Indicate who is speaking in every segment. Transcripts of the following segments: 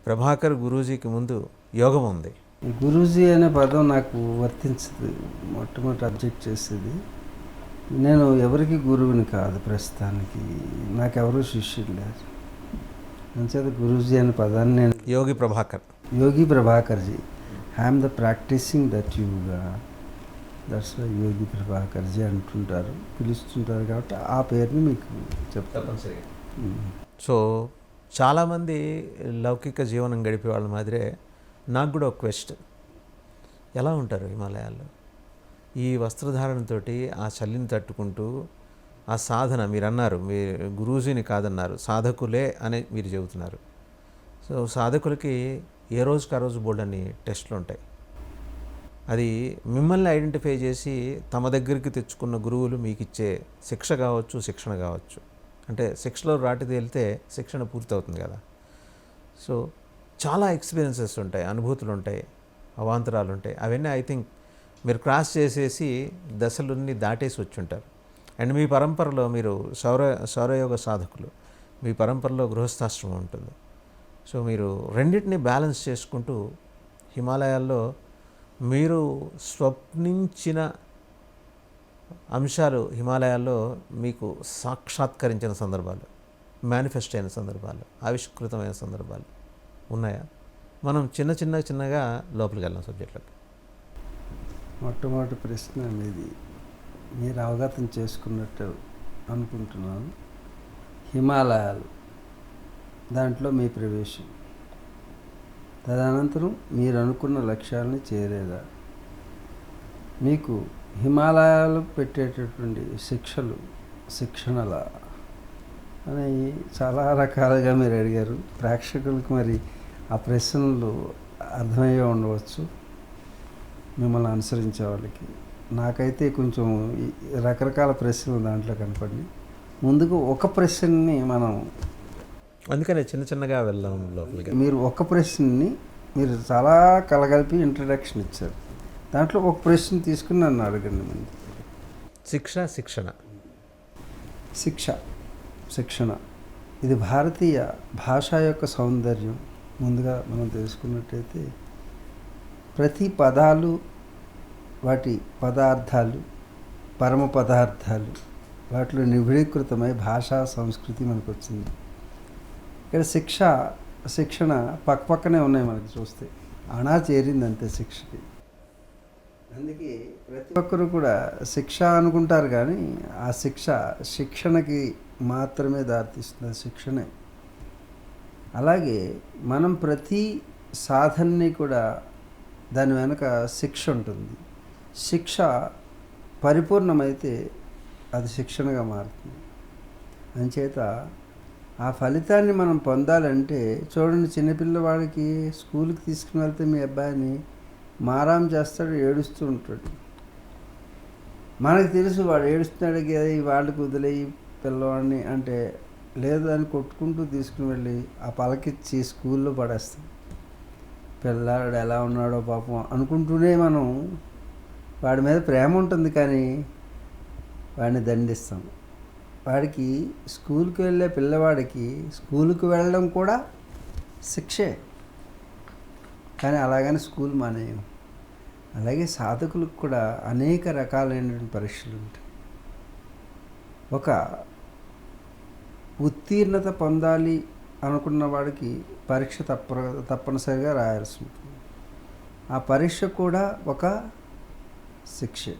Speaker 1: ప్రభాకర్ గురూజీకి ముందు యోగం ఉంది.
Speaker 2: గురూజీ అనే పదం నాకు వర్తించదు. మొట్టమొదటి అబ్జెక్ట్ చేసేది, నేను ఎవరికి గురువుని కాదు, ప్రస్తుతానికి నాకెవరూ శిష్యులు లేరు. అంచేత గురూజీ అనే పదాన్ని నేను Yogi Prabhakarji, I'm the practising that yoga, that's why Yogi Prabhakarji అంటుంటారు, పిలుస్తుంటారు. కాబట్టి ఆ పేరుని మీకు చెప్తాను.
Speaker 1: సో చాలామంది లౌకిక జీవనం గడిపే వాళ్ళ మాదిరే నాకు కూడా ఒక క్వశ్చన్, ఎలా ఉంటారు హిమాలయాల్లో ఈ వస్త్రధారణతో, ఆ చలిని తట్టుకుంటూ, ఆ సాధన? మీరు అన్నారు, మీరు గురూజీని కాదన్నారు, సాధకులే అని మీరు చెబుతున్నారు. సో సాధకులకి ఏ రోజుకి ఆ రోజు బోల్డ్ అని టెస్టులు ఉంటాయి. అది మిమ్మల్ని ఐడెంటిఫై చేసి తమ దగ్గరికి తెచ్చుకున్న గురువులు మీకు ఇచ్చే శిక్ష కావచ్చు, శిక్షణ కావచ్చు. అంటే శిక్షలో రాటి తేలితే శిక్షణ పూర్తవుతుంది కదా. సో చాలా ఎక్స్పీరియన్సెస్ ఉంటాయి, అనుభూతులు ఉంటాయి, అవాంతరాలు ఉంటాయి. అవన్నీ ఐ థింక్ మీరు క్రాస్ చేసేసి దశలన్నీ దాటేసి వచ్చి ఉంటారు. అండ్ మీ పరంపరలో మీరు సౌరయోగ సాధకులు, మీ పరంపరలో గృహస్థాశ్రమం ఉంటుంది. సో మీరు రెండింటినీ బ్యాలెన్స్ చేసుకుంటూ హిమాలయాల్లో మీరు స్వప్నించిన అంశాలు హిమాలయాల్లో మీకు సాక్షాత్కరించిన సందర్భాలు, మేనిఫెస్ట్ అయిన సందర్భాలు, ఆవిష్కృతమైన సందర్భాలు ఉన్నాయా? మనం చిన్నగా లోపలికి వెళ్ళాం సబ్జెక్టులోకి.
Speaker 2: మొట్టమొదటి ప్రశ్న మీది, మీరు అవగతం చేసుకున్నట్టు అనుకుంటున్నాను. హిమాలయాలు, దాంట్లో మీ ప్రవేశం, తదనంతరం మీరు అనుకున్న లక్ష్యాలని చేరేదా, మీకు హిమాలయాలు పెట్టేటటువంటి శిక్షణల అనేవి చాలా రకాలుగా మీరు అడిగారు. ప్రేక్షకులకు మరి ఆ ప్రశ్నలు అర్థమయ్యే ఉండవచ్చు మిమ్మల్ని అనుసరించే వాళ్ళకి. నాకైతే కొంచెం రకరకాల ప్రశ్నలు దాంట్లో కనపడి, ముందుకు ఒక ప్రశ్నని మనం,
Speaker 1: అందుకనే చిన్నగా వెళ్దాం లోపలికి.
Speaker 2: మీరు ఒక ప్రశ్నని మీరు చాలా కలగలిపి ఇంట్రడక్షన్ ఇచ్చారు. దాంట్లో ఒక ప్రశ్న తీసుకుని నన్ను అడగండి. ముందు శిక్షణ ఇది భారతీయ భాష యొక్క సౌందర్యం. ముందుగా మనం తెలుసుకున్నట్టయితే ప్రతి పదాలు, వాటి పదార్థాలు, పరమ పదార్థాలు, వాటిలో నిబిడీకృతమై భాషా సంస్కృతి మనకు వచ్చింది. ఇక్కడ శిక్షణ పక్కనే ఉన్నాయి మనకి చూస్తే, అణా చేరింది అంతే శిక్షకి. అందుకే ప్రతి ఒక్కరు కూడా శిక్ష అనుకుంటారు, కానీ ఆ శిక్షణకి మాత్రమే దారితీస్తుంది, శిక్షణే. అలాగే మనం ప్రతి సాధనని కూడా దాని వెనుక శిక్ష ఉంటుంది. శిక్ష పరిపూర్ణమైతే అది శిక్షణగా మారుతుంది. అంచేత ఆ ఫలితాన్ని మనం పొందాలంటే, చూడండి, చిన్నపిల్లవాడికి స్కూల్కి తీసుకుని వెళ్తే మీ అబ్బాయిని మారాం చేస్తాడు, ఏడుస్తూ ఉంటాడు. మనకు తెలుసు వాడు ఏడుస్తున్నాడు కదా, వాళ్ళకి వదిలేయి పిల్లవాడిని అంటే, లేదు అని కొట్టుకుంటూ తీసుకుని వెళ్ళి ఆ పలకిచ్చి స్కూల్లో పడేస్తాం. పిల్లాడు ఎలా ఉన్నాడో పాపం అనుకుంటూనే మనం, వాడి మీద ప్రేమ ఉంటుంది కానీ వాడిని దండిస్తాం. వాడికి స్కూల్కి వెళ్ళే పిల్లవాడికి స్కూల్కి వెళ్ళడం కూడా శిక్షే, కానీ అలాగని స్కూల్ మానేయం. అలాగే సాధకులకు కూడా అనేక రకాలైనటువంటి పరీక్షలు ఉంటాయి. ఒక ఉత్తీర్ణత పొందాలి అనుకున్న వాడికి పరీక్ష తప్పనిసరిగా రాయాల్సి ఉంటుంది. ఆ పరీక్ష కూడా ఒక శిక్షే.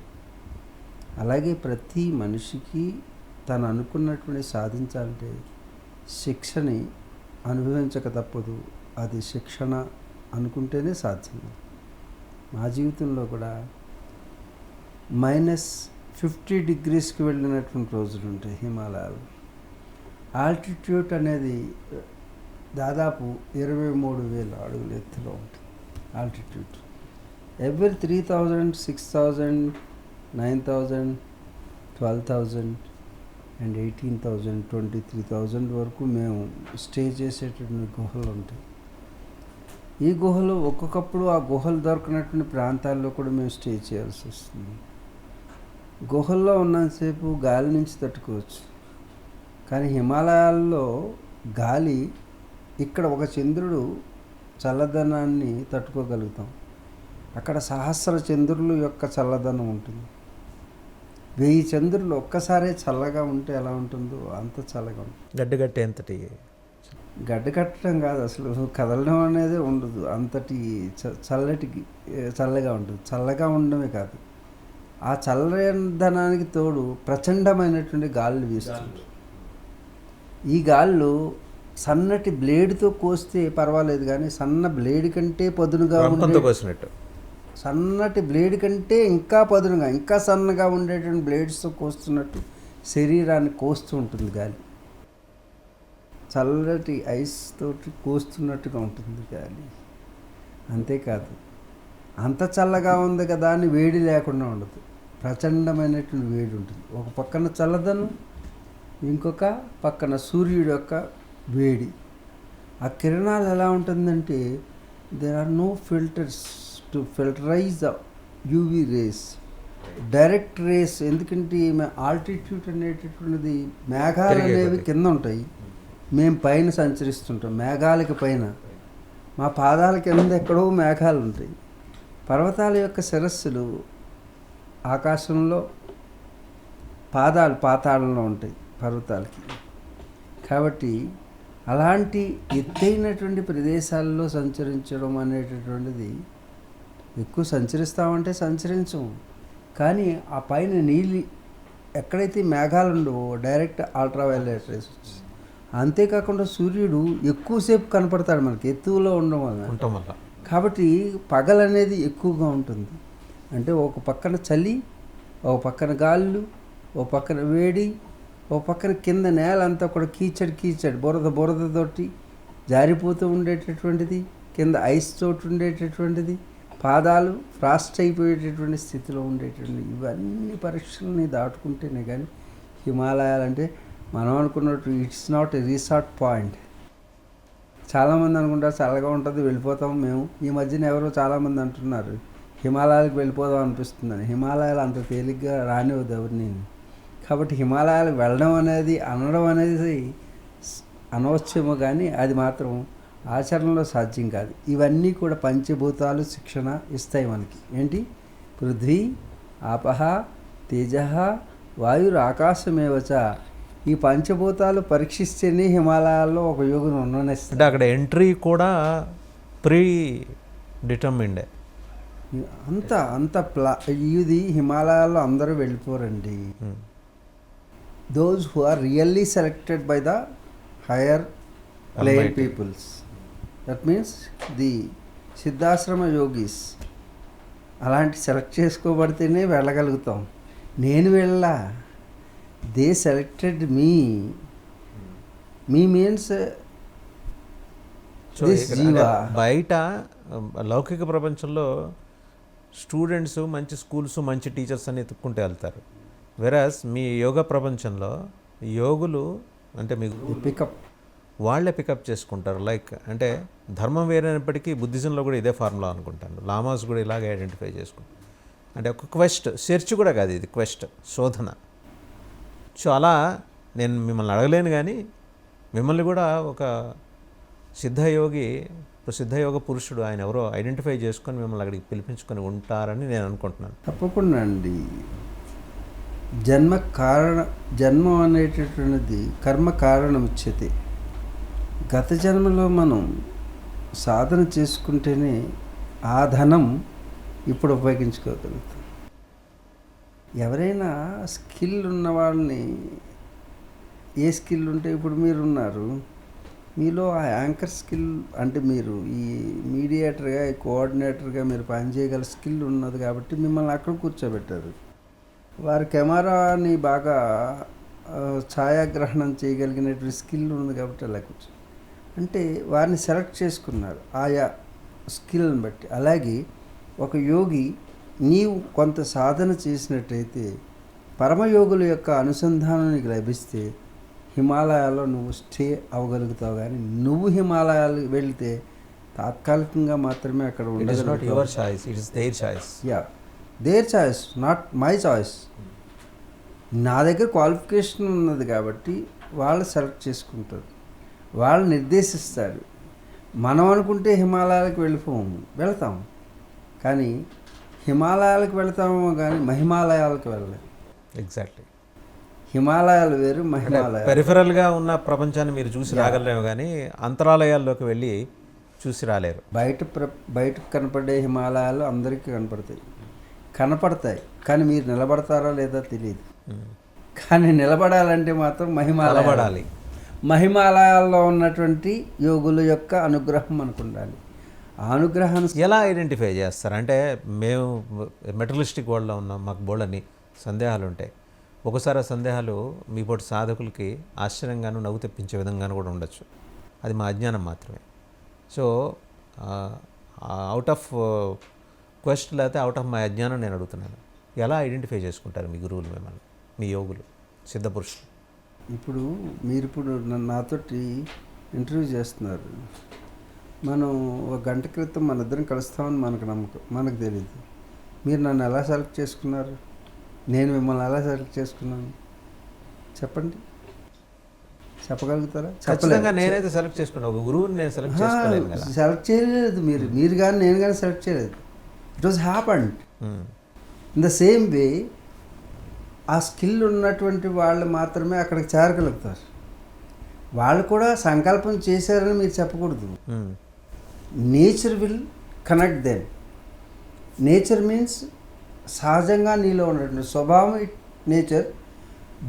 Speaker 2: అలాగే ప్రతి మనిషికి తను అనుకున్నటువంటి సాధించాలంటే శిక్షని అనుభవించక తప్పదు. అది శిక్షణ అనుకుంటేనే సాధ్యం. మా జీవితంలో కూడా -50 degreesకి వెళ్ళినటువంటి రోజులు ఉంటాయి హిమాలయాలు. ఆల్టిట్యూడ్ అనేది దాదాపు 23,000 అడుగుల ఎత్తులో ఉంటుంది ఆల్టిట్యూడ్. ఎవ్రీ 3,000, 6,000, 9,000, 12,000 అండ్ 18,000, 23,000 వరకు మేము స్టే చేసేటటువంటి గుహలు ఉంటాయి. ఈ గుహలు ఒక్కొక్కప్పుడు ఆ గుహలు దొరకనటువంటి ప్రాంతాల్లో కూడా మేము స్టే చేయాల్సి వస్తుంది. గుహల్లో ఉన్నంతసేపు గాలి నుంచి తట్టుకోవచ్చు, కానీ హిమాలయాల్లో గాలి, ఇక్కడ ఒక చంద్రుడు చల్లదనాన్ని తట్టుకోగలుగుతాం. అక్కడ సహస్ర చంద్రుల యొక్క చల్లదనం ఉంటుంది. 1000 చంద్రులు ఒక్కసారే చల్లగా ఉంటే ఎలా ఉంటుందో అంత చల్లగా ఉంటుంది.
Speaker 1: గడ్డగట్టే ఎంతటి
Speaker 2: గడ్డ కట్టడం కాదు, అసలు కదలడం అనేది ఉండదు. అంతటి చల్లగా ఉంటుంది. చల్లగా ఉండడమే కాదు, ఆ చల్లదనానికి తోడు ప్రచండమైనటువంటి గాలులు వీస్తుంది. ఈ గాళ్ళు సన్నటి బ్లేడ్తో కోస్తే పర్వాలేదు, కానీ సన్న బ్లేడ్ కంటే పదునుగా ఉండే,
Speaker 1: కోసినట్టు
Speaker 2: సన్నటి బ్లేడ్ కంటే ఇంకా పదునుగా, ఇంకా సన్నగా ఉండేటువంటి బ్లేడ్స్తో కోస్తున్నట్టు శరీరాన్ని కోస్తూ ఉంటుంది గాలి. చల్లటి ఐస్ తోటి కోస్తున్నట్టుగా ఉంటుంది గాలి. అంతేకాదు, అంత చల్లగా ఉంది కదా అని వేడి లేకుండా ఉండదు. ప్రచండమైనటువంటి వేడి ఉంటుంది. ఒక పక్కన చల్లదనం, ఇంకొక పక్కన సూర్యుడు యొక్క వేడి. ఆ కిరణాలు ఎలా ఉంటుందంటే there are no filters to filterize the UV rays, direct rays. ఎందుకంటే ఆల్టిట్యూడ్ అనేటటువంటిది, మేఘాలు అనేవి కింద ఉంటాయి, మేము పైన సంచరిస్తుంటాం. మేఘాలకి పైన, మా పాదాల కింద ఎక్కడో మేఘాలు ఉంటాయి. పర్వతాల యొక్క శిరస్సులు ఆకాశంలో, పాదాలు పాతాళంలో ఉంటాయి పర్వతాలకి. కాబట్టి అలాంటి ఎత్తైనటువంటి ప్రదేశాల్లో సంచరించడం అనేటటువంటిది, ఎక్కువ సంచరిస్తామంటే సంచరించము, కానీ ఆ పైన నీళ్ళు ఎక్కడైతే మేఘాలు ఉండవో డైరెక్ట్ అల్ట్రావైలెట్ రేస్ వచ్చి. అంతేకాకుండా సూర్యుడు ఎక్కువసేపు కనపడతాడు మనకి ఎత్తులో ఉండడం వల్ల. కాబట్టి పగలనేది ఎక్కువగా ఉంటుంది. అంటే ఒక పక్కన చలి, ఒక పక్కన గాళ్ళు, ఒక పక్కన వేడి, ఒక పక్కన కింద నేల అంతా కూడా కీచడి బురదతోటి జారిపోతూ ఉండేటటువంటిది, కింద ఐస్ తోటి ఉండేటటువంటిది, పాదాలు ఫ్రాస్ట్ అయిపోయేటటువంటి స్థితిలో ఉండేటువంటి ఇవన్నీ పరీక్షల్ని దాటుకుంటేనే కానీ హిమాలయాలంటే మనం అనుకున్నట్టు it's not a resort point. చాలామంది అనుకుంటారు చల్లగా ఉంటుంది వెళ్ళిపోతాం మేము. ఈ మధ్యన ఎవరో చాలామంది అంటున్నారు హిమాలయాలకు వెళ్ళిపోదాం అనిపిస్తుందని. హిమాలయాలు అంత తేలిగ్గా రానివ్వదు ఎవరిని. కాబట్టి హిమాలయాలకు వెళ్ళడం అనేది, అనడం అనేది అనవచ్చేమో, కానీ అది మాత్రం ఆచరణలో సాధ్యం కాదు. ఇవన్నీ కూడా పంచభూతాలు శిక్షణ ఇస్తాయి మనకి. ఏంటి? పృథ్వీ, ఆపహ, తేజ, వాయుర్, ఆకాశమేవచ. ఈ పంచభూతాలు పరీక్షిస్తేనే హిమాలయాల్లో ఒక యోగిని ఉండనిస్తుంది.
Speaker 1: అంటే అక్కడ ఎంట్రీ కూడా ప్రీ డిటర్మిండే.
Speaker 2: అంత ఇది హిమాలయాల్లో అందరూ వెళ్ళిపోరండి. Those who are really selected by the higher player peoples, that means the Siddhashrama yogis. అలాంటి సెలెక్ట్ చేసుకోబడితేనే వెళ్ళగలుగుతాం. నేను వెళ్ళా, దే సెలెక్టెడ్ మీ మీన్స్
Speaker 1: బయట లౌకిక ప్రపంచంలో స్టూడెంట్స్ మంచి స్కూల్స్, మంచి టీచర్స్ అని ఎత్తుక్కుంటూ వెళ్తారు. వెరాస్ మీ యోగా ప్రపంచంలో యోగులు అంటే మీకు
Speaker 2: పికప్
Speaker 1: వాళ్ళే పికప్ చేసుకుంటారు. లైక్ అంటే ధర్మం వేరైనప్పటికీ బుద్ధిజంలో కూడా ఇదే ఫార్ములా అనుకుంటాను. లామాస్ కూడా ఇలాగే ఐడెంటిఫై చేసుకుంటారు. అంటే ఒక క్వెస్ట్, సెర్చ్ కూడా కాదు, ఇది క్వెస్ట్, శోధన. సో అలా నేను మిమ్మల్ని అడగలేను, కానీ మిమ్మల్ని కూడా ఒక సిద్ధయోగి, సిద్ధయోగ పురుషుడు ఆయన ఎవరో ఐడెంటిఫై చేసుకొని మిమ్మల్ని అక్కడికి పిలిపించుకొని ఉంటారని నేను అనుకుంటున్నాను.
Speaker 2: తప్పకుండా అండి. జన్మ అనేటటువంటిది కర్మ కారణం ఉచ్యతే. గత జన్మలో మనం సాధన చేసుకుంటేనే ఆ ధనం ఇప్పుడు ఉపయోగించుకోగలుగుతాం. ఎవరైనా స్కిల్ ఉన్న వాళ్ళని, ఏ స్కిల్ ఉంటే ఇప్పుడు మీరున్నారు, మీలో ఆ యాంకర్ స్కిల్ అంటే మీరు ఈ మీడియేటర్గా, ఈ కోఆర్డినేటర్గా మీరు పనిచేయగల స్కిల్ ఉన్నది కాబట్టి మిమ్మల్ని అక్కడ కూర్చోబెట్టారు. వారి కెమెరాని బాగా ఛాయాగ్రహణం చేయగలిగినటువంటి స్కిల్ ఉంది కాబట్టి అలా కూర్చో, అంటే వారిని సెలెక్ట్ చేసుకున్నారు ఆయా స్కిల్ని బట్టి. అలాగే ఒక యోగి నీవు కొంత సాధన చేసినట్టయితే, పరమయోగుల యొక్క అనుసంధానం నీకు లభిస్తే హిమాలయాల్లో నువ్వు స్టే అవ్వగలుగుతావు. కానీ నువ్వు హిమాలయాలు వెళితే తాత్కాలికంగా మాత్రమే అక్కడ ఉండగలుగుతావు. Their choice, not my choice. నా దగ్గర క్వాలిఫికేషన్ ఉన్నది కాబట్టి వాళ్ళు సెలెక్ట్ చేసుకుంటారు, వాళ్ళు నిర్దేశిస్తారు. మనం అనుకుంటే హిమాలయాలకు వెళ్తాం కానీ హిమాలయాలకు వెళ్తామో కానీ మహిమాలయాలకు వెళ్ళలేం.
Speaker 1: ఎగ్జాక్ట్లీ.
Speaker 2: హిమాలయాలు వేరు, మహిమాలయాలు.
Speaker 1: పెరిఫరల్గా ఉన్న ప్రపంచాన్ని మీరు చూసి రాగలరేమో కానీ అంతరాలయాల్లోకి వెళ్ళి చూసి రాలేరు.
Speaker 2: బయటకు కనపడే హిమాలయాలు అందరికీ కనపడతాయి కానీ మీరు నిలబడతారా లేదా తెలియదు. కానీ నిలబడాలంటే మాత్రం
Speaker 1: నిలబడాలి.
Speaker 2: మహిమాలయాల్లో ఉన్నటువంటి యోగుల యొక్క అనుగ్రహం మనకు ఉండాలి. ఆ అనుగ్రహాన్ని
Speaker 1: ఎలా ఐడెంటిఫై చేస్తారు? అంటే మేము మెటరలిస్టిక్ వరల్డ్లో ఉన్నాం, మాకు బోళ్ళని సందేహాలు ఉంటాయి. ఒకసారి ఆ సందేహాలు మీ పోటీ సాధకులకి ఆశ్చర్యంగాను నవ్వు తెప్పించే విధంగాను కూడా ఉండొచ్చు. అది మా అజ్ఞానం మాత్రమే. సో అవుట్ ఆఫ్ క్వెస్ట్ లేకపోతే అవుట్ ఆఫ్ మై అజ్ఞానం నేను అడుగుతున్నాను, ఎలా ఐడెంటిఫై చేసుకుంటారు మీ గురువులు మిమ్మల్ని, మీ యోగులు, సిద్ధపురుషులు?
Speaker 2: ఇప్పుడు నాతోటి ఇంటర్వ్యూ చేస్తున్నారు. మనం ఒక గంట క్రితం మన ఇద్దరం కలుస్తామని మనకు నమ్మకం, మనకు తెలియదు. మీరు నన్ను ఎలా సెలెక్ట్ చేసుకున్నారు, నేను మిమ్మల్ని ఎలా సెలెక్ట్ చేసుకున్నాను చెప్పండి, చెప్పగలుగుతారా?
Speaker 1: ఖచ్చితంగా నేనైతే సెలెక్ట్ చేసుకున్నాను, ఒక గురువుని నేను సెలెక్ట్ చేసుకోలేదు కదా.
Speaker 2: సెలెక్ట్ చేయలేదు మీరు కానీ నేను కానీ సెలెక్ట్ చేయలేదు. It was happened in the same way. ఆ స్కిల్ ఉన్నటువంటి వాళ్ళు మాత్రమే అక్కడికి చేరగలుగుతారు. వాళ్ళు కూడా సంకల్పం చేశారని మీరు చెప్పకూడదు. Nature will connect them. Nature means సహజంగా నీలో ఉన్నటువంటి స్వభావం నేచర్,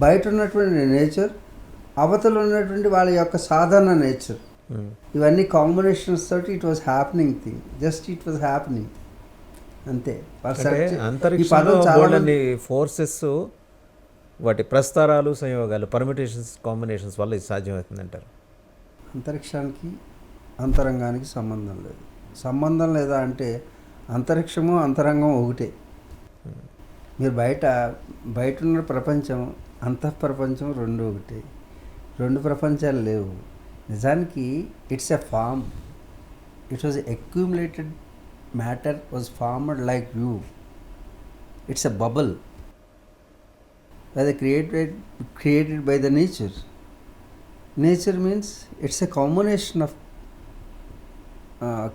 Speaker 2: బయట ఉన్నటువంటి నేచర్, అవతల ఉన్నటువంటి వాళ్ళ యొక్క సాధారణ నేచర్, ఇవన్నీ కాంబినేషన్స్ తోటి it was happening thing. Just it was happening అంతే.
Speaker 1: అంతరిక్షంలో ఫోర్సెస్, వాటి ప్రస్తారాలు, సంయోగాలు, పర్మిటేషన్స్, కాంబినేషన్స్ వల్ల ఇది సాధ్యమవుతుంది అంటారు.
Speaker 2: అంతరిక్షానికి అంతరంగానికి సంబంధం లేదా అంటే అంతరిక్షము అంతరంగం ఒకటే. మీరు బయట ఉన్న ప్రపంచం, అంతఃప్రపంచం రెండు ఒకటే. రెండు ప్రపంచాలు లేవు. నిజానికి it's a form. It was accumulated matter was formed like you. It's a bubble created by the nature. Nature means it's a combination of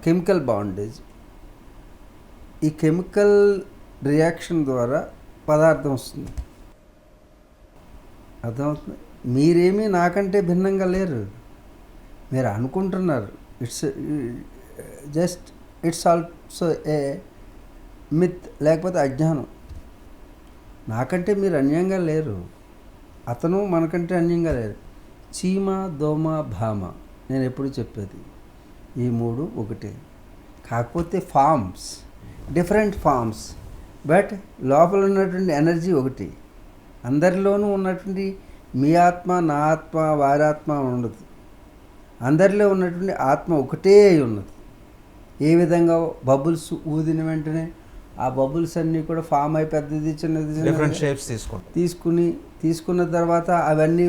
Speaker 2: chemical bondage. ఈ కెమికల్ రియాక్షన్ ద్వారా పదార్థం వస్తుంది. అర్థమవుతుంది? మీరేమీ నాకంటే భిన్నంగా లేరు. మీరు అనుకుంటున్నారు. ఇట్స్ ఆల్సో ఏ మిత్, లేకపోతే అజ్ఞానం. నాకంటే మీరు అన్యంగా లేరు, అతను మనకంటే అన్యంగా లేరు. చీమ, దోమ, భామ నేను ఎప్పుడు చెప్పేది ఈ మూడు ఒకటే. కాకపోతే ఫామ్స్, డిఫరెంట్ ఫామ్స్, బట్ లోపల ఉన్నటువంటి ఎనర్జీ ఒకటి. అందరిలోనూ ఉన్నటువంటి మీ ఆత్మ, నా ఆత్మ, వారాత్మ ఉండదు. అందరిలో ఉన్నటువంటి ఆత్మ ఒకటే అయి ఉన్నది. ఏ విధంగా బబుల్స్ ఊదిన వెంటనే ఆ బబుల్స్ అన్నీ కూడా ఫామ్ అయి పెద్దది చిన్నది
Speaker 1: డిఫరెంట్ షేప్స్
Speaker 2: తీసుకున్న తర్వాత అవన్నీ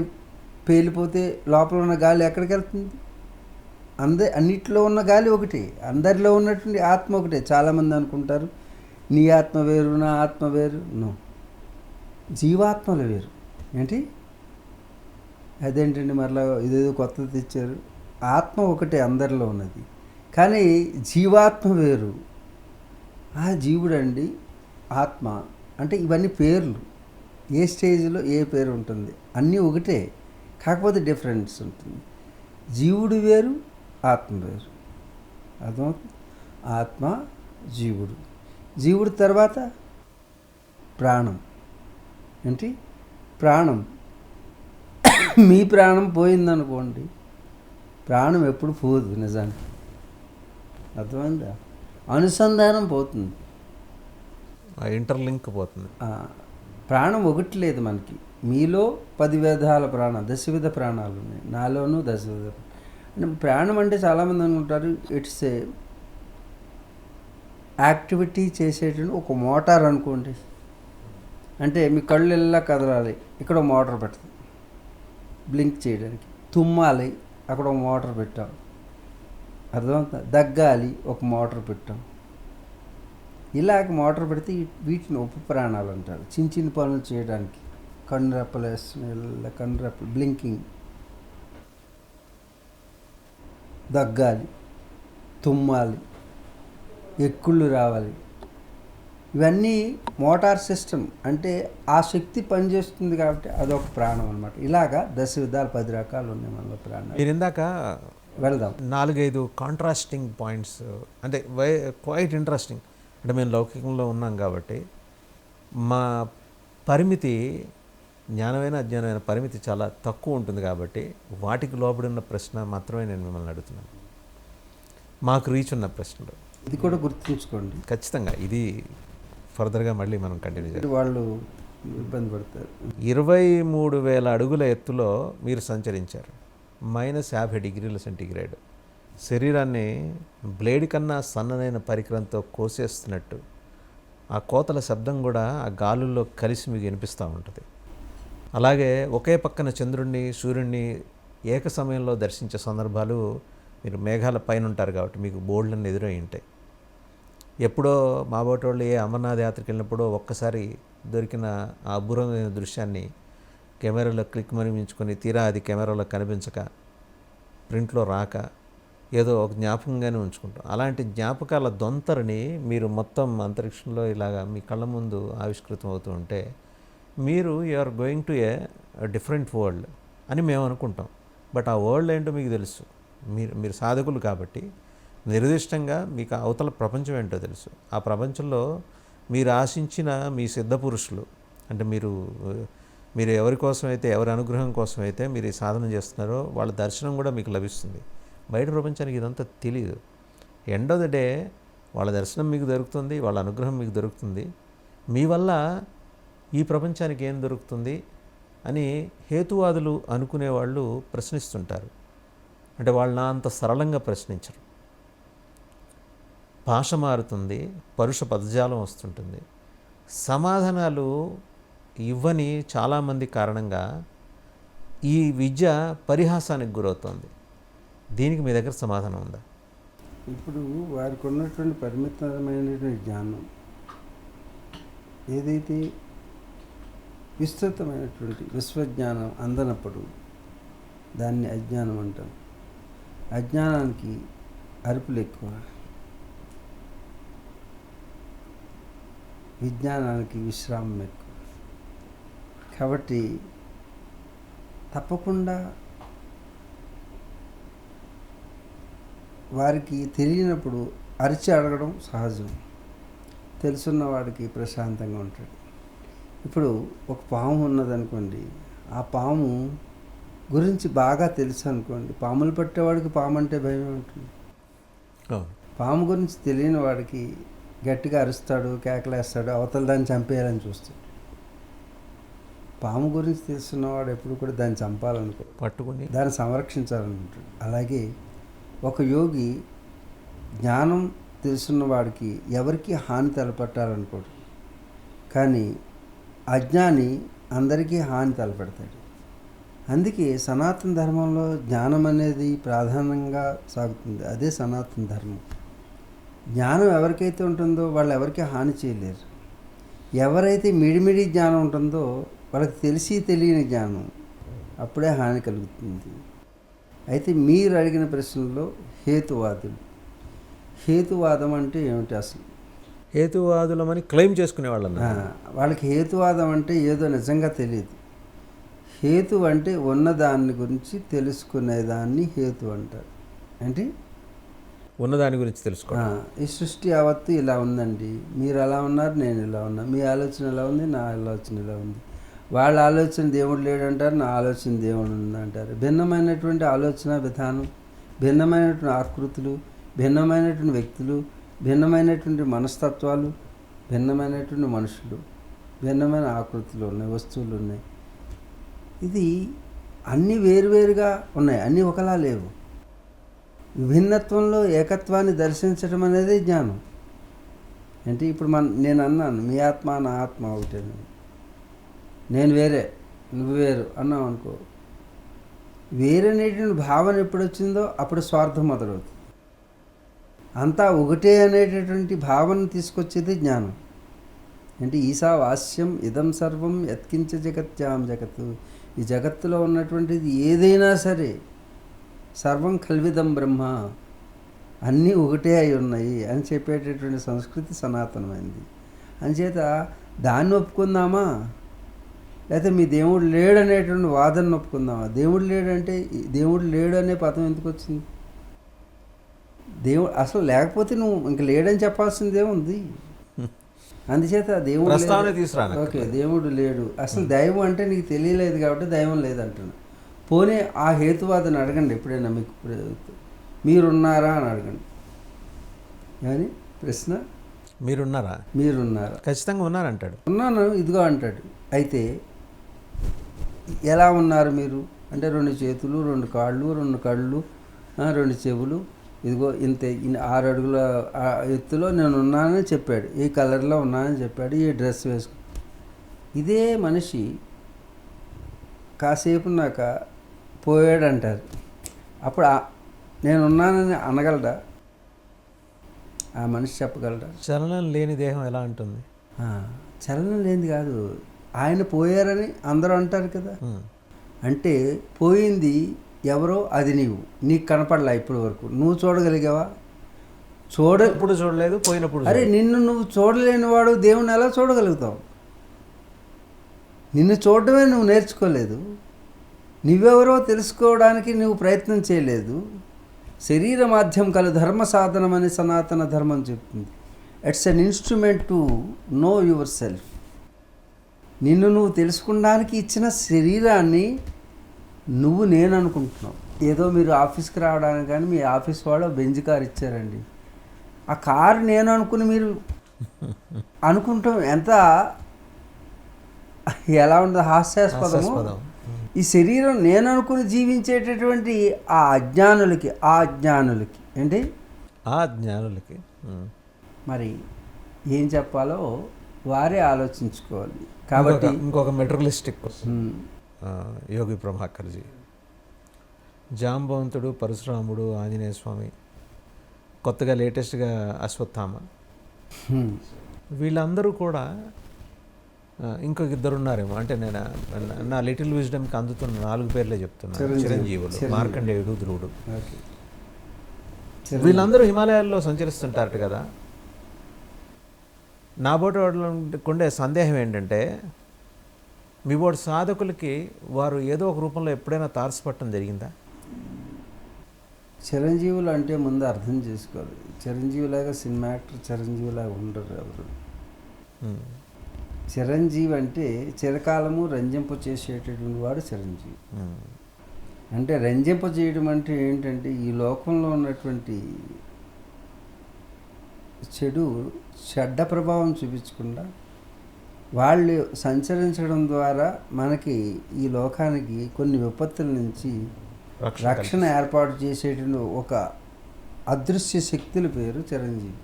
Speaker 2: పేలిపోతే లోపల ఉన్న గాలి ఎక్కడికి వెళ్తుంది? అన్నిట్లో ఉన్న గాలి ఒకటి. అందరిలో ఉన్నటువంటి ఆత్మ ఒకటే. చాలామంది అనుకుంటారు నీ ఆత్మ వేరు, నా ఆత్మ వేరు. నో, జీవాత్మలు వేరు. ఏంటి అదేంటండి మరలా ఇదేదో కొత్తది తెచ్చారు? ఆత్మ ఒకటే అందరిలో ఉన్నది, కానీ జీవాత్మ వేరు. ఆ జీవుడండి ఆత్మ అంటే ఇవన్నీ పేర్లు. ఏ స్టేజ్లో ఏ పేరు ఉంటుంది, అన్నీ ఒకటే, కాకపోతే డిఫరెన్స్ ఉంటుంది. జీవుడు వేరు, ఆత్మ వేరు. అర్థమవుతుంది? ఆత్మ, జీవుడు తర్వాత ప్రాణం. ఏంటి ప్రాణం? మీ ప్రాణం పోయిందనుకోండి, ప్రాణం ఎప్పుడు పోదు నిజానికి. అర్థమైందా? అనుసంధానం పోతుంది,
Speaker 1: ఇంటర్లింక్ పోతుంది.
Speaker 2: ప్రాణం ఒకటి లేదు మనకి. మీలో 10 విధాల ప్రాణాలు, 10 విధ ప్రాణాలు ఉన్నాయి. నాలోనూ 10 విధ. అంటే ప్రాణం అంటే చాలామంది అనుకుంటారు ఇట్స్ ఏ యాక్టివిటీ చేసేటువంటి ఒక మోటార్ అనుకోండి. అంటే మీ కళ్ళు ఎలా కదలాలి, ఇక్కడ మోటార్ పెడతాం బ్లింక్ చేయడానికి. తుమ్మాలి, అక్కడ ఒక మోటార్ పెట్టాం. అర్థమవుతుంది? దగ్గాలి, ఒక మోటార్ పెట్టాం. ఇలాగ మోటార్ పెడితే వీటిని ఉప ప్రాణాలు అంటారు. చిన్న చిన్న పనులు చేయడానికి. కన్నురెప్పలు వేస్తున్నాయి, కన్నురెప్పలు బ్లింకింగ్, దగ్గాలి, తుమ్మాలి, ఎక్కుళ్ళు రావాలి. ఇవన్నీ మోటార్ సిస్టమ్, అంటే ఆ శక్తి పనిచేస్తుంది కాబట్టి అదొక ప్రాణం అనమాట. ఇలాగా 10 విధాలు 10 రకాలు ఉన్నాయి మనలో ప్రాణాలు.
Speaker 1: మీరు ఇందాక
Speaker 2: వెళదాం.
Speaker 1: 4-5 కాంట్రాస్టింగ్ పాయింట్స్, అంటే క్వైట్ ఇంట్రెస్టింగ్. అంటే మేము లౌకికంలో ఉన్నాం కాబట్టి మా పరిమితి, జ్ఞానమైన అజ్ఞానమైన పరిమితి చాలా తక్కువ ఉంటుంది కాబట్టి వాటికి లోబడి ఉన్న ప్రశ్న మాత్రమే నేను మిమ్మల్ని అడుగుతున్నాను. మాకు రీచ్ ఉన్న ప్రశ్నలు
Speaker 2: ఇది కూడా గుర్తుంచుకోండి.
Speaker 1: ఖచ్చితంగా ఇది ఫర్దర్గా మళ్ళీ మనం కంటిన్యూ చేయాలి.
Speaker 2: వాళ్ళు ఇబ్బంది పడతారు.
Speaker 1: 23,000 అడుగుల ఎత్తులో మీరు సంచరించారు, -50 డిగ్రీల సెంటీగ్రేడ్. శరీరాన్ని బ్లేడ్ కన్నా సన్ననైన పరికరంతో కోసేస్తున్నట్టు ఆ కోతల శబ్దం కూడా ఆ గాలుల్లో కలిసి మీకు వినిపిస్తూ ఉంటుంది. అలాగే ఒకే పక్కన చంద్రుడిని సూర్యుడిని ఏక సమయంలో దర్శించే సందర్భాలు, మీరు మేఘాల పైన ఉంటారు కాబట్టి మీకు బోల్డ్ని ఎదురై ఉంటాయి. ఎప్పుడో మా బోటోళ్ళు ఏ అమర్నాథ్ యాత్రకి వెళ్ళినప్పుడో ఒక్కసారి దొరికిన ఆ అబ్బురమైన దృశ్యాన్ని కెమెరాలో క్లిక్ మరిమించుకొని తీరా అది కెమెరాలో కనిపించక, ప్రింట్లో రాక, ఏదో ఒక జ్ఞాపకంగానే ఉంచుకుంటాం. అలాంటి జ్ఞాపకాల దొంతరని మీరు మొత్తం అంతరిక్షంలో ఇలాగా మీ కళ్ళ ముందు ఆవిష్కృతం అవుతూ ఉంటే మీరు are going to a different world అని మేము అనుకుంటాం. బట్ ఆ వరల్డ్ ఏంటో మీకు తెలుసు. మీరు సాధకులు కాబట్టి నిర్దిష్టంగా మీకు అవతల ప్రపంచం ఏంటో తెలుసు. ఆ ప్రపంచంలో మీరు ఆశించిన మీ సిద్ధ పురుషులు, అంటే మీరు ఎవరి కోసమైతే, ఎవరి అనుగ్రహం కోసమైతే మీరు ఈ సాధన చేస్తున్నారో వాళ్ళ దర్శనం కూడా మీకు లభిస్తుంది. బయట ప్రపంచానికి ఇదంతా తెలియదు. ఎండ్ ఆఫ్ ద డే వాళ్ళ దర్శనం మీకు దొరుకుతుంది, వాళ్ళ అనుగ్రహం మీకు దొరుకుతుంది. మీ వల్ల ఈ ప్రపంచానికి ఏం దొరుకుతుంది అని హేతువాదులు అనుకునేవాళ్ళు ప్రశ్నిస్తుంటారు. అంటే వాళ్ళు నా అంత సరళంగా ప్రశ్నించరు. భాష మారుతుంది, పరుష పదజాలం వస్తుంటుంది. సమాధానాలు ఇవ్వని చాలామంది కారణంగా ఈ విద్య పరిహాసానికి గురవుతుంది. దీనికి మీ దగ్గర సమాధానం ఉందా?
Speaker 2: ఇప్పుడు వారికి ఉన్నటువంటి పరిమితమైనటువంటి జ్ఞానం ఏదైతే విస్తృతమైనటువంటి విశ్వజ్ఞానం అందనప్పుడు దాన్ని అజ్ఞానం అంటాం. అజ్ఞానానికి అరుపులు ఎక్కువ, విజ్ఞానానికి విశ్రామం ఎక్కువ. కాబట్టి తప్పకుండా వారికి తెలియనప్పుడు అరిచి అడగడం సహజం. తెలుసున్న వాడికి ప్రశాంతంగా ఉంటాడు. ఇప్పుడు ఒక పాము ఉన్నదనుకోండి, ఆ పాము గురించి బాగా తెలుసు అనుకోండి, పాములు పట్టేవాడికి పాము అంటే భయం ఉంటుంది. పాము గురించి తెలియని వాడికి గట్టిగా అరుస్తాడు, కేకలేస్తాడు, అవతల దాన్ని చంపేయాలని చూస్తాడు. పాము గురించి తెలుసున్నవాడు ఎప్పుడు కూడా దాన్ని చంపాలనుకో, పట్టుకుని దాన్ని సంరక్షించాలనుకుంటాడు. అలాగే ఒక యోగి జ్ఞానం తెలుసున్న వాడికి ఎవరికి హాని తలపెట్టాలనుకోడు, కానీ అజ్ఞాని అందరికీ హాని తలపెడతాడు. అందుకే సనాతన ధర్మంలో జ్ఞానం అనేది ప్రాధాన్యంగా సాగుతుంది. అదే సనాతన ధర్మం. జ్ఞానం ఎవరికైతే ఉంటుందో వాళ్ళు ఎవరికి హాని చేయలేరు. ఎవరైతే మిడిమిడి జ్ఞానం ఉంటుందో వాళ్ళకి తెలిసి తెలియని జ్ఞానం, అప్పుడే హాని కలుగుతుంది. అయితే మీరు అడిగిన ప్రశ్నలో హేతువాదులు, హేతువాదం అంటే ఏమిటి అసలు?
Speaker 1: హేతువాదులమని క్లెయిమ్ చేసుకునే
Speaker 2: వాళ్ళకి హేతువాదం అంటే ఏదో నిజంగా తెలియదు. హేతు అంటే ఉన్నదాన్ని గురించి తెలుసుకునేదాన్ని హేతు అంటారు. అంటే
Speaker 1: ఉన్నదాని గురించి తెలుసుకో.
Speaker 2: ఈ సృష్టి యావత్తు ఇలా ఉందండి, మీరు అలా ఉన్నారు, నేను ఇలా ఉన్నా, మీ ఆలోచన ఎలా ఉంది, నా ఆలోచన ఇలా ఉంది. వాళ్ళ ఆలోచన దేవుడు లేడంటారు, నా ఆలోచన దేవుడు ఉందంటారు. భిన్నమైనటువంటి ఆలోచన విధానం, భిన్నమైనటువంటి ఆకృతులు, భిన్నమైనటువంటి వ్యక్తులు, భిన్నమైనటువంటి మనస్తత్వాలు, భిన్నమైనటువంటి మనుషులు, భిన్నమైన ఆకృతులు ఉన్నాయి, వస్తువులు ఉన్నాయి. ఇది అన్నీ వేరువేరుగా ఉన్నాయి, అన్నీ ఒకలా లేవు. విభిన్నత్వంలో ఏకత్వాన్ని దర్శించడం అనేది జ్ఞానం. అంటే ఇప్పుడు నేను అన్నాను మీ ఆత్మ నా ఆత్మ ఒకటే, నేను వేరే నువ్వు వేరు అన్నావు అనుకో, వేరనేటువంటి భావన ఎప్పుడు వచ్చిందో అప్పుడు స్వార్థం మొదలవుతుంది. అంతా ఒకటే అనేటటువంటి భావన తీసుకొచ్చేది జ్ఞానం. అంటే ఈశా వాస్యం ఇదం సర్వం యత్కించ జగత్యాం జగత్తు, ఈ జగత్తులో ఉన్నటువంటిది ఏదైనా సరే సర్వం కల్విదం బ్రహ్మ, అన్నీ ఒకటే అయి ఉన్నాయి అని చెప్పేటటువంటి సంస్కృతి సనాతనమైంది. అంచేత దాన్ని ఒప్పుకుందామా, లేకపోతే మీ దేవుడు లేడు అనేటువంటి వాదనను ఒప్పుకుందామా? దేవుడు లేడంటే దేవుడు లేడు అనే పదం ఎందుకు వచ్చింది? దేవుడు అసలు లేకపోతే నువ్వు ఇంక లేడని చెప్పాల్సిందే ఉంది. అందుచేత దేవుడు
Speaker 1: ప్రస్తావన తీసుకురా.
Speaker 2: ఓకే, దేవుడు లేడు, అసలు దైవం అంటే నీకు తెలియలేదు కాబట్టి దైవం లేదంటున్నా. పోనీ ఆ హేతువాదని అడగండి ఎప్పుడైనా, మీకు మీరున్నారా అని అడగండి. కానీ ప్రశ్న,
Speaker 1: మీరున్నారా?
Speaker 2: మీరున్నారా?
Speaker 1: ఖచ్చితంగా ఉన్నారంటాడు.
Speaker 2: ఉన్నాను ఇదిగో అంటాడు. అయితే ఎలా ఉన్నారు మీరు అంటే 2 చేతులు, 2 కాళ్ళు, 2 కళ్ళు, 2 చెవులు, ఇదిగో ఇంత 6 అడుగుల ఎత్తులో నేను ఉన్నానని చెప్పాడు, ఈ కలర్లో ఉన్నానని చెప్పాడు, ఈ డ్రెస్ వేసుకు. ఇదే మనిషి కాసేపు నాక పోయాడు అంటారు. అప్పుడు నేనున్నానని అనగలడా? ఆ మనిషి చెప్పగలడా?
Speaker 1: చలనం లేని దేహం ఎలా ఉంటుంది?
Speaker 2: చలనం లేనిది కాదు, ఆయన పోయారని అందరూ అంటారు కదా. అంటే పోయింది ఎవరో, అది నీకు కనపడలా ఇప్పటి వరకు. నువ్వు చూడగలిగావా?
Speaker 1: ఎప్పుడు చూడలేదు, పోయినప్పుడు.
Speaker 2: అరే నిన్ను నువ్వు చూడలేని వాడు దేవుణ్ణి ఎలా చూడగలుగుతావు? నిన్ను చూడడమే నువ్వు నేర్చుకోలేదు, నువ్వెవరో తెలుసుకోవడానికి నువ్వు ప్రయత్నం చేయలేదు. శరీర మాధ్యం కలు ధర్మ సాధనమని సనాతన ధర్మం చెప్తుంది. It's an instrument to know your self. నిన్ను నువ్వు తెలుసుకోవడానికి ఇచ్చిన శరీరాన్ని నువ్వు నేను అనుకుంటున్నావు. ఏదో మీరు ఆఫీస్కి రావడానికి కానీ మీ ఆఫీస్ వాళ్ళు బెంజ్ కార్ ఇచ్చారండి, ఆ కారు నేను అనుకుని మీరు అనుకుంటాం. ఎంత ఎలా ఉండదు, హాస్యాస్పదము. ఈ శరీరం నేను అనుకుని జీవించేటటువంటి ఆ అజ్ఞానులకి ఏంటి
Speaker 1: ఆ జ్ఞానులకి
Speaker 2: మరి ఏం చెప్పాలో వారే ఆలోచించుకోవాలి. కాబట్టి
Speaker 1: ఇంకొక మెట్రలిస్టిక్ యోగి ప్రభాకర్జీ, జాంబవంతుడు, పరశురాముడు, ఆంజనేయ స్వామి, కొత్తగా లేటెస్ట్గా అశ్వత్థామ, వీళ్ళందరూ కూడా ఇంకొక 2 ఉన్నారేమో. అంటే నేను నా లిటిల్ విజ్డమ్కి అందుతున్న 4 పేర్లే చెప్తున్నాను. చిరంజీవులు, మార్కండేయుడు, ధ్రువుడు. వీళ్ళందరూ హిమాలయాల్లో సంచరిస్తుంటారట కదా. నాబోటి వాళ్ళకుండే సందేహం ఏంటంటే, మీ బోటి సాధకులకి వారు ఏదో ఒక రూపంలో ఎప్పుడైనా తారసపట్టడం జరిగిందా?
Speaker 2: చిరంజీవులు అంటే ముందు అర్థం చేసుకోవాలి. చిరంజీవిలాగా సినిమా యాక్టర్ చిరంజీవిలాగా ఉండరు ఎవరు. చిరంజీవి అంటే చిరకాలము రంజింప చేసేటటువంటి వాడు చిరంజీవి. అంటే రంజింప చేయడం అంటే ఏంటంటే, ఈ లోకంలో ఉన్నటువంటి చెడ్డ ప్రభావం చూపించకుండా వాళ్ళు సంచరించడం ద్వారా మనకి ఈ లోకానికి కొన్ని విపత్తుల నుంచి రక్షణ ఏర్పాటు చేసేటువంటి ఒక అదృశ్య శక్తుల పేరు చిరంజీవి.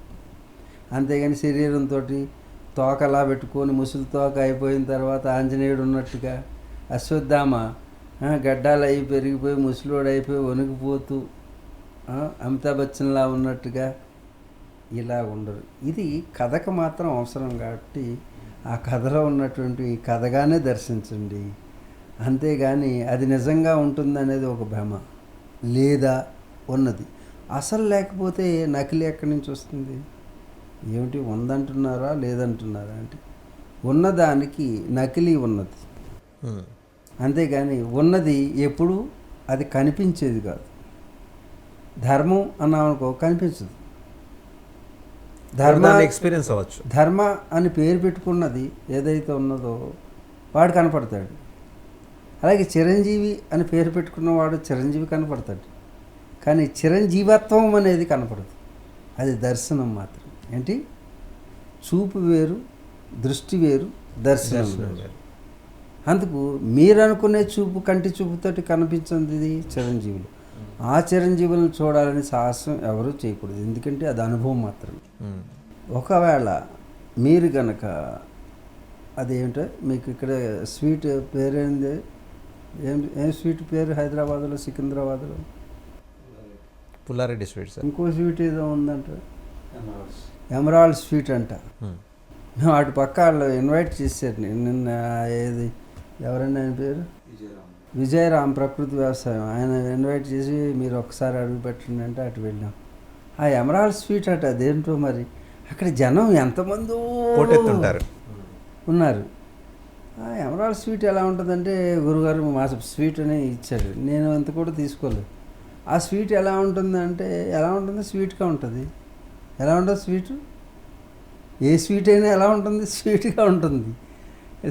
Speaker 2: అంతేగాని శరీరంతో తోకలా పెట్టుకొని ముసలి తోక అయిపోయిన తర్వాత ఆంజనేయుడు ఉన్నట్టుగా, అశ్వత్థామ గడ్డాలు అయి పెరిగిపోయి ముసలోడు అయిపోయి వణికిపోతూ అమితాబ్ బచ్చన్లా ఉన్నట్టుగా ఇలా ఉండరు. ఇది కథకు మాత్రం అవసరం కాబట్టి ఆ కథలో ఉన్నటువంటి కథగానే దర్శించండి. అంతేగాని అది నిజంగా ఉంటుందనేది ఒక భ్రమ, లేదా ఉన్నది అసలు లేకపోతే నకిలీ ఎక్కడి నుంచి వస్తుంది? ఏమిటి ఉందంటున్నారా లేదంటున్నారా అంటే, ఉన్నదానికి నకిలీ ఉన్నది. అంతేగాని ఉన్నది ఎప్పుడు అది కనిపించేది కాదు. ధర్మం అన్నామనుకో కనిపించదు,
Speaker 1: ఎక్స్పీరియన్స్ అవ్వచ్చు.
Speaker 2: ధర్మ అని పేరు పెట్టుకున్నది ఏదైతే ఉన్నదో వాడు కనపడతాడు. అలాగే చిరంజీవి అని పేరు పెట్టుకున్నవాడు చిరంజీవి కనపడతాడు, కానీ చిరంజీవత్వం అనేది కనపడదు. అది దర్శనం మాత్రం. ఏంటి? చూపు వేరు, దృష్టి వేరు, దర్శనం వేరు. అందుకు మీరు అనుకునే చూపు, కంటి చూపుతోటి కనిపించింది ఇది చిరంజీవులు. ఆ చిరంజీవులను చూడాలని సాహసం ఎవరూ చేయకూడదు, ఎందుకంటే అది అనుభవం మాత్రమే. ఒకవేళ మీరు కనుక అదేంటో మీకు ఇక్కడ స్వీట్ పేరేంది, ఏం స్వీట్ పేరు హైదరాబాద్లో, సికింద్రాబాద్లో?
Speaker 1: పుల్లారెడ్డి స్వీట్స్.
Speaker 2: ఇంకో స్వీట్ ఏదో ఉందంట, ఎమరాల్డ్ స్వీట్ అంట. వాటి పక్క వాళ్ళు ఇన్వైట్ చేశారు నిన్న. ఏది ఎవరైనా ఆయన పేరు విజయరామ్, ప్రకృతి వ్యవసాయం. ఆయన ఇన్వైట్ చేసి మీరు ఒకసారి అడుగు పెట్టండి అంటే అటు వెళ్ళాం. ఆ ఎమరాల్డ్ స్వీట్ అట అదేంటో మరి అక్కడ జనం ఎంతమందో
Speaker 1: పోటెత్తుంటారు.
Speaker 2: ఉన్నారు. ఆ ఎమరాల్డ్ స్వీట్ ఎలా ఉంటుందంటే గురుగారు మా స్వీట్ అని ఇచ్చాడు, నేను అంత కూడా తీసుకోలేదు. ఆ స్వీట్ ఎలా ఉంటుందంటే ఎలా ఉంటుంది, స్వీట్గా ఉంటుంది. ఎలా ఉంటుంది స్వీటు? ఏ స్వీట్ అయినా ఎలా ఉంటుంది, స్వీట్గా ఉంటుంది.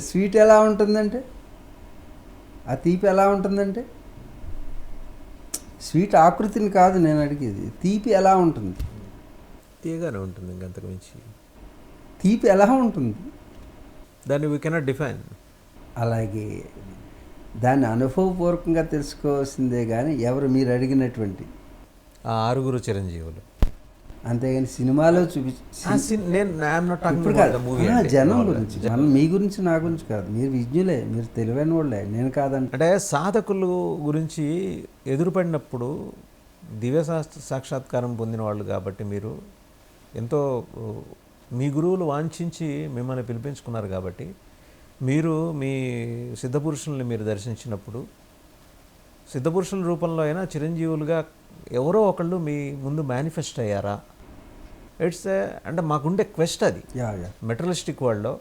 Speaker 2: స్వీట్ ఎలా ఉంటుందంటే, ఆ తీపి ఎలా ఉంటుందంటే, స్వీట్ ఆకృతిని కాదు నేను అడిగేది, తీపి ఎలా ఉంటుంది,
Speaker 1: తీయగానే ఉంటుంది, ఇంకంతకు మించి
Speaker 2: తీపి ఎలా ఉంటుంది.
Speaker 1: దాన్ని వీ కెనాట్ డిఫైన్.
Speaker 2: అలాగే దాన్ని అనుభవపూర్వకంగా తెలుసుకోవాల్సిందే కానీ ఎవరు మీరు అడిగినటువంటి
Speaker 1: ఆ 6 చిరంజీవులు.
Speaker 2: అంతేగాని సినిమాలో ఇప్పుడు కాదు, జనం గురించి, మనం మీ గురించి నా గురించి కాదు, మీరు విజ్ఞులే, మీరు తెలివైన వాళ్ళే, నేను కాదంటే.
Speaker 1: అంటే సాధకులు గురించి ఎదురుపడినప్పుడు దివ్య సాక్షాత్కారం పొందిన వాళ్ళు కాబట్టి మీరు ఎంతో మీ గురువులు వాంఛించి మిమ్మల్ని పిలిపించుకున్నారు కాబట్టి మీరు మీ సిద్ధపురుషుల్ని మీరు దర్శించినప్పుడు సిద్ధపురుషుల రూపంలో అయినా చిరంజీవులుగా ఎవరో ఒకళ్ళు మీ ముందు మేనిఫెస్ట్ అయ్యారా? ఇట్స్ అంటే మాకుండే క్వెస్ట్ అది. మెటరలిస్టిక్ వరల్డ్లో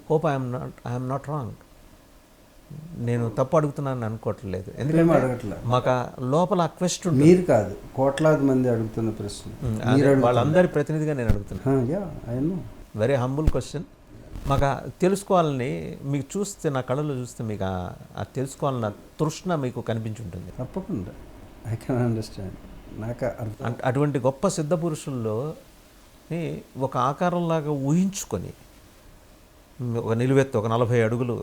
Speaker 1: హోప్ ఐఎమ్ నాట్ రాంగ్. నేను తప్పు అడుగుతున్నాను అనుకోవట్లేదు, ఎందుకంటే
Speaker 2: అడగట్లేదు,
Speaker 1: మాకు లోపల ఆ క్వెస్ట్ ఉంటుంది.
Speaker 2: మీరు కాదు, కోట్లాది మంది అడుగుతున్న ప్రశ్న,
Speaker 1: వాళ్ళందరి ప్రతినిధిగా నేను అడుగుతున్నాను. Very humble question. మాకు తెలుసుకోవాలని, మీకు చూస్తే నా కళలో చూస్తే మీకు ఆ తెలుసుకోవాలన్న తృష్ణ మీకు కనిపించుంటుంది.
Speaker 2: తప్పకుండా ఐ కెన్ అండర్స్టాండ్. నాకు
Speaker 1: అటువంటి గొప్ప సిద్ధ పురుషుల్లో ఒక ఆకారంలాగా ఊహించుకొని ఒక నిలువెత్తు ఒక 40 అడుగులు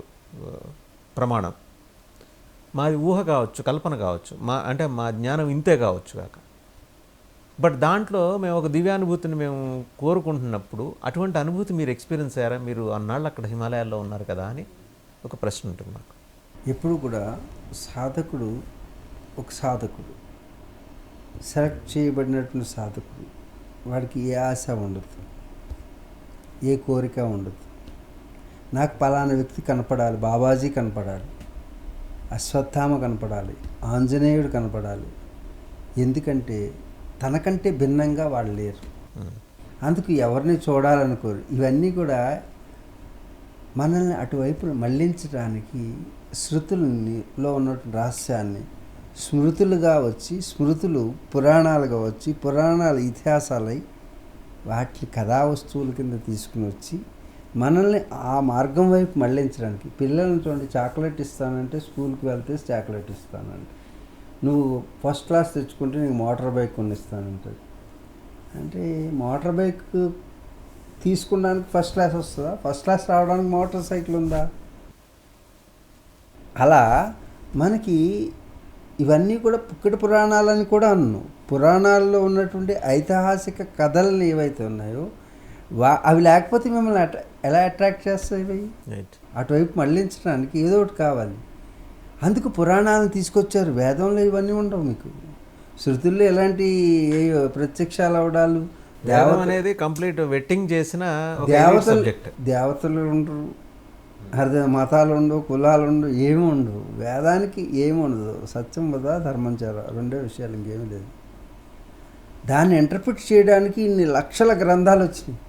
Speaker 1: ప్రమాణం మాది ఊహ కావచ్చు, కల్పన కావచ్చు, మా జ్ఞానం ఇంతే కావచ్చు కాక, బట్ దాంట్లో మేము ఒక దివ్యానుభూతిని మేము కోరుకుంటున్నప్పుడు అటువంటి అనుభూతి మీరు ఎక్స్పీరియన్స్ అయ్యారా? మీరు అన్నాళ్ళు అక్కడ హిమాలయాల్లో ఉన్నారు కదా అని ఒక ప్రశ్న ఉంటుంది నాకు.
Speaker 2: ఎప్పుడు కూడా సాధకుడు, ఒక సాధకుడు సెలెక్ట్ చేయబడినటువంటి సాధకుడు, వాడికి ఏ ఆశ ఉండదు, ఏ కోరిక ఉండదు. నాకు పలానా వ్యక్తి కనపడాలి, బాబాజీ కనపడాలి, అశ్వత్థామ కనపడాలి, ఆంజనేయుడు కనపడాలి. ఎందుకంటే తనకంటే భిన్నంగా వాళ్ళు లేరు, అందుకు ఎవరిని చూడాలనుకోరు. ఇవన్నీ కూడా మనల్ని అటువైపు మళ్లించడానికి శృతులలో ఉన్నటువంటి రహస్యాన్ని స్మృతులుగా వచ్చి, స్మృతులు పురాణాలుగా వచ్చి, పురాణాలు ఇతిహాసాలై వాటిని కథా వస్తువుల కింద తీసుకుని వచ్చి మనల్ని ఆ మార్గం వైపు మళ్లించడానికి. పిల్లల్ని చూడండి, చాక్లెట్ ఇస్తానంటే స్కూల్కి వెళ్తే చాక్లెట్ ఇస్తానంటే, నువ్వు ఫస్ట్ క్లాస్ తెచ్చుకుంటే నీకు మోటార్ బైక్ కొనిస్తానంటుంది. అంటే మోటార్ బైక్ తీసుకున్నానికి ఫస్ట్ క్లాస్ వస్తుందా? ఫస్ట్ క్లాస్ రావడానికి మోటార్ సైకిల్ ఉందా? అలా మనకి ఇవన్నీ కూడా పుక్కటి పురాణాలని కూడా అన్ను. పురాణాల్లో ఉన్నటువంటి ఐతిహాసిక కథలను ఏవైతే ఉన్నాయో అవి లేకపోతే మిమ్మల్ని ఎలా అట్రాక్ట్ చేస్తాయి? ఇవి అటువైపు మళ్ళించడానికి ఏదో ఒకటి కావాలి. అందుకు పురాణాలను తీసుకొచ్చారు. వేదంలో ఇవన్నీ ఉండవు మీకు. శృతుల్లో ఎలాంటి ప్రత్యక్షాలు అవడాలు,
Speaker 1: దేవత అనేది కంప్లీట్ వెట్టింగ్ చేసిన
Speaker 2: దేవతలు ఉండరు, మతాలు ఉండవు, కులాలు ఉండవు, ఏమి ఉండవు. వేదానికి ఏమి ఉండదు, సత్యం వద ధర్మంచార, రెండే విషయాలు, ఇంకేమీ లేదు. దాన్ని ఇంటర్ప్రిట్ చేయడానికి ఇన్ని లక్షల గ్రంథాలు వచ్చినాయి.